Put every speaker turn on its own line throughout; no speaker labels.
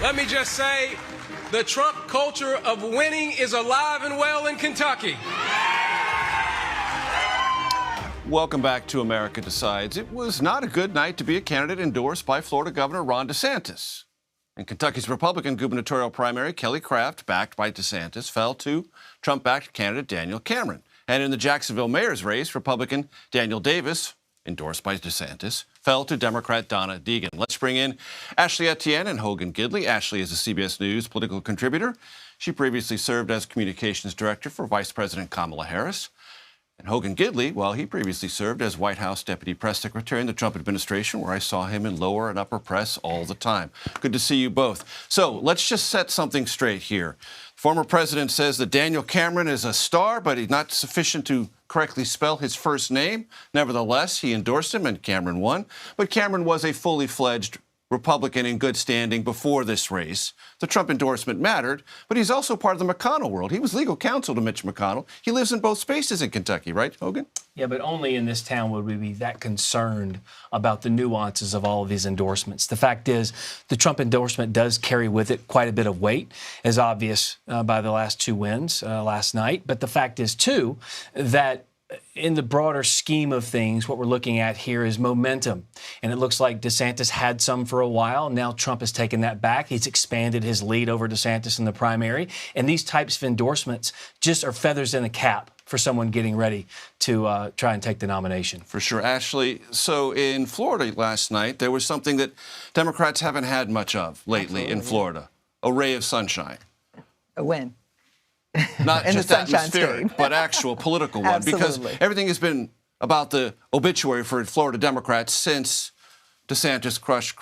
Let me just say, the Trump culture of winning is alive and well in Kentucky.
Welcome back to America Decides. It was not a good night to be a candidate endorsed by Florida Governor Ron DeSantis. In Kentucky's Republican gubernatorial primary, Kelly Craft, backed by DeSantis, fell to Trump-backed candidate Daniel Cameron. And in the Jacksonville mayor's race, Republican Daniel Davis, endorsed by DeSantis, fell to Democrat Donna Deegan. Let's bring in Ashley Etienne and Hogan Gidley. Ashley is a CBS News political contributor. She previously served as communications director for Vice President Kamala Harris. And Hogan Gidley, well, he previously served as White House Deputy Press Secretary in the Trump administration, where I saw him in lower and upper press all the time. Good to see you both. So let's just set something straight here. Former president says that Daniel Cameron is a star, but he's not sufficient to correctly spell his first name. Nevertheless, he endorsed him and Cameron won. But Cameron was a fully fledged Republican in good standing before this race. The Trump endorsement mattered, but he's also part of the McConnell world. He was legal counsel to Mitch McConnell. He lives in both spaces in Kentucky, right, Hogan?
Yeah, but only in this town would we be that concerned about the nuances of all of these endorsements. The fact is, the Trump endorsement does carry with it quite a bit of weight, as obvious by the last two wins last night. But the fact is, too, that in the broader scheme of things, what we're looking at here is momentum. And it looks like DeSantis had some for a while. Now Trump has taken that back. He's expanded his lead over DeSantis in the primary. And these types of endorsements just are feathers in a cap for someone getting ready to try and take the nomination.
For sure. Ashley, so in Florida last night, there was something that Democrats haven't had much of lately in Florida. A ray of sunshine.
A win.
Not just atmospheric, but actual political one. Because everything has been about the obituary for Florida Democrats since DeSantis crushed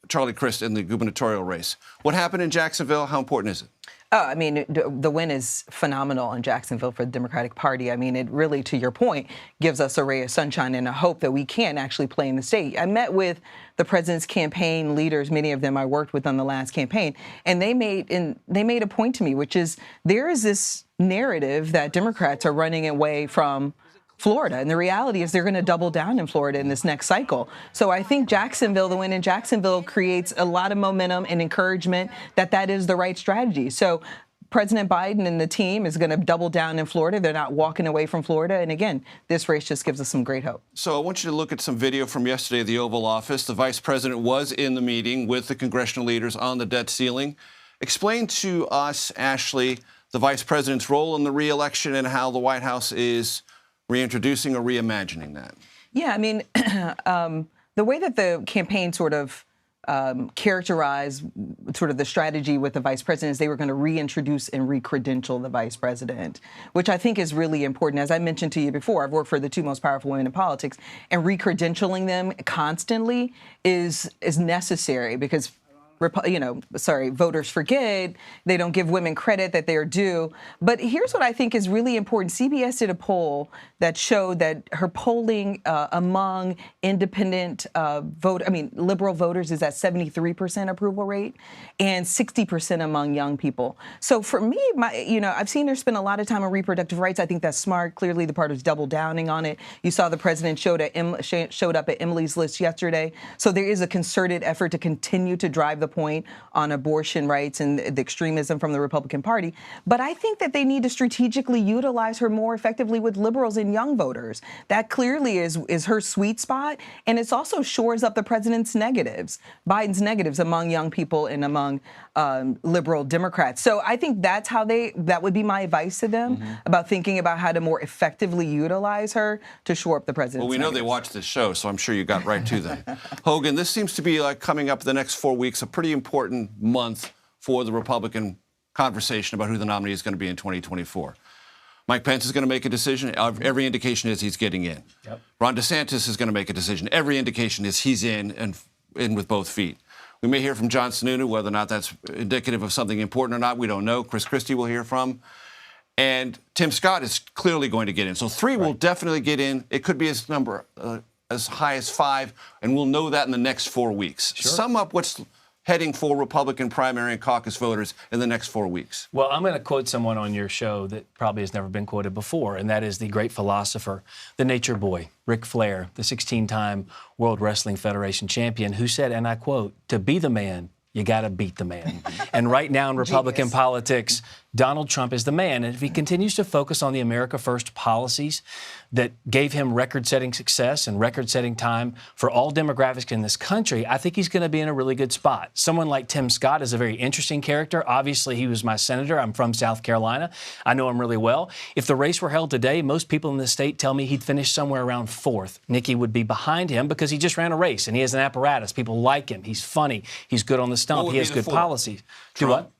Charlie Crist in the gubernatorial race. What happened in Jacksonville? How important is it?
Oh, I mean, the win is phenomenal in Jacksonville for the Democratic Party. I mean, it really, to your point, gives us a ray of sunshine and a hope that we can actually play in the state. I met with the president's campaign leaders, many of them I worked with on the last campaign, and they made a point to me, which is there is this narrative that Democrats are running away from Florida. And the reality is they're going to double down in Florida in this next cycle. So I think Jacksonville, the win in Jacksonville, creates a lot of momentum and encouragement that is the right strategy. So President Biden and the team is going to double down in Florida. They're not walking away from Florida. And again, this race just gives us some great hope.
So I want you to look at some video from yesterday at the Oval Office. The vice president was in the meeting with the congressional leaders on the debt ceiling. Explain to us, Ashley, the vice president's role in the re-election and how the White House is reintroducing or reimagining that.
Yeah, I mean, the way that the campaign sort of characterized sort of the strategy with the vice president is they were going to reintroduce and recredential the vice president, which I think is really important. As I mentioned to you before, I've worked for the two most powerful women in politics, and recredentialing them constantly is necessary because voters forget, they don't give women credit that they're due. But here's what I think is really important. CBS did a poll that showed that her polling among independent liberal voters is at 73% approval rate and 60% among young people. So for me, I've seen her spend a lot of time on reproductive rights. I think that's smart. Clearly, the party's double downing on it. You saw the president showed up at Emily's List yesterday. So there is a concerted effort to continue to drive the point on abortion rights and the extremism from the Republican Party. But I think that they need to strategically utilize her more effectively with liberals and young voters. That clearly is her sweet spot. And it's also shores up the president's negatives, Biden's negatives among young people and among liberal Democrats. So I think that's how that would be my advice to them about thinking about how to more effectively utilize her to shore up the president's
Well, we know
negatives.
they watch this show, so I'm sure you got right to them. Hogan, this seems to be like coming up the next 4 weeks, a pretty important month for the Republican conversation about who the nominee is going to be in 2024. Mike Pence is going to make a decision. Every indication is he's getting in. Yep. Ron DeSantis is going to make a decision. Every indication is he's in and in with both feet. We may hear from John Sununu, whether or not that's indicative of something important or not, we don't know. Chris Christie will hear from. And Tim Scott is clearly going to get in. So 3 will definitely get in. It could be as high as 5, and we'll know that in the next 4 weeks. Sure. Sum up what's heading for Republican primary and caucus voters in the next 4 weeks.
Well, I'm going to quote someone on your show that probably has never been quoted before, and that is the great philosopher, the nature boy, Ric Flair, the 16-time World Wrestling Federation champion, who said, and I quote, "To be the man You got to beat the man. And right now in Republican politics, Donald Trump is the man. And if he continues to focus on the America First policies that gave him record-setting success and record-setting time for all demographics in this country, I think he's going to be in a really good spot. Someone like Tim Scott is a very interesting character. Obviously, he was my senator. I'm from South Carolina. I know him really well. If the race were held today, most people in the state tell me he'd finish somewhere around 4th. Nikki would be behind him because he just ran a race and he has an apparatus. People like him. He's funny. He's good on the stump. He has good policies.
Trump?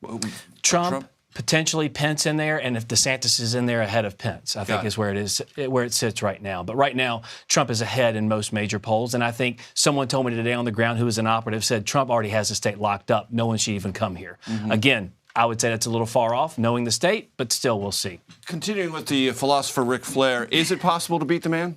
Trump, potentially Pence in there, and if DeSantis is in there ahead of Pence, I think is where it sits right now. But right now, Trump is ahead in most major polls, and I think someone told me today on the ground who was an operative said Trump already has the state locked up. No one should even come here. Again, I would say that's a little far off, knowing the state, but still we'll see.
Continuing with the philosopher Ric Flair, is it possible to beat the man?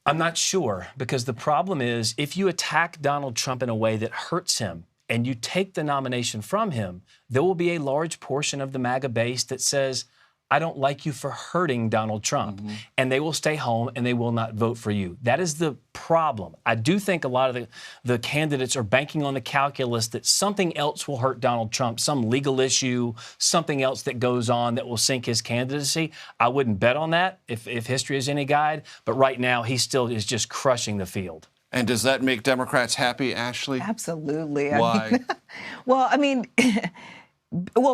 I'm not sure, because the problem is if you attack Donald Trump in a way that hurts him, and you take the nomination from him, there will be a large portion of the MAGA base that says, I don't like you for hurting Donald Trump. And they will stay home and they will not vote for you. That is the problem. I do think a lot of the candidates are banking on the calculus that something else will hurt Donald Trump, some legal issue, something else that goes on that will sink his candidacy. I wouldn't bet on that if history is any guide. But right now, he still is just crushing the field.
And does that make Democrats happy, Ashley?
Absolutely.
Why?
Well,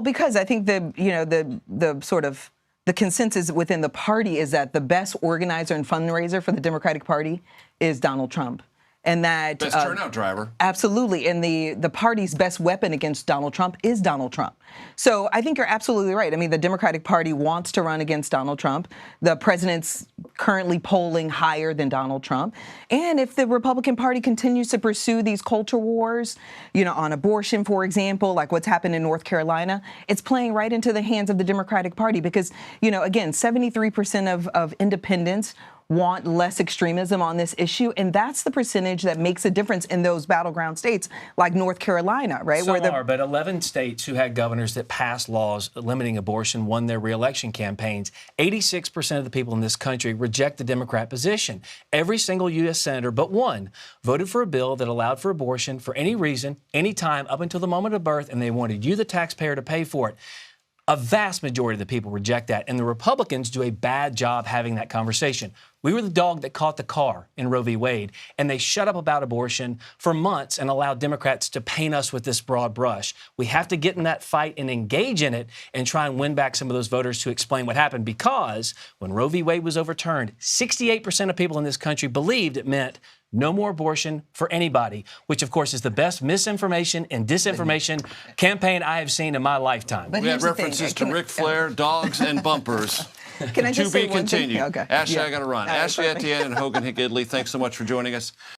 because I think the sort of the consensus within the party is that the best organizer and fundraiser for the Democratic Party is Donald Trump. And that
best turnout driver.
Absolutely. And the party's best weapon against Donald Trump is Donald Trump. So I think you're absolutely right. I mean, the Democratic Party wants to run against Donald Trump. The president's currently polling higher than Donald Trump. And if the Republican Party continues to pursue these culture wars, on abortion, for example, like what's happened in North Carolina, it's playing right into the hands of the Democratic Party because, again, 73% of independents want less extremism on this issue, and that's the percentage that makes a difference in those battleground states like North Carolina, right?
But 11 states who had governors that passed laws limiting abortion won their reelection campaigns. 86% of the people in this country reject the Democrat position. Every single U.S. senator but one voted for a bill that allowed for abortion for any reason, any time, up until the moment of birth, and they wanted you, the taxpayer, to pay for it. A vast majority of the people reject that, and the Republicans do a bad job having that conversation. We were the dog that caught the car in Roe v. Wade, and they shut up about abortion for months and allowed Democrats to paint us with this broad brush. We have to get in that fight and engage in it and try and win back some of those voters to explain what happened, because when Roe v. Wade was overturned, 68% of people in this country believed it meant no more abortion for anybody, which, of course, is the best misinformation and disinformation campaign I have seen in my lifetime.
We had references to Ric Flair, dogs, and bumpers.
Can I just
to
say
be
one thing?
continued.
Okay.
Ashley, I got to run. Ashley
perfect.
Etienne and Hogan Gidley, thanks so much for joining us.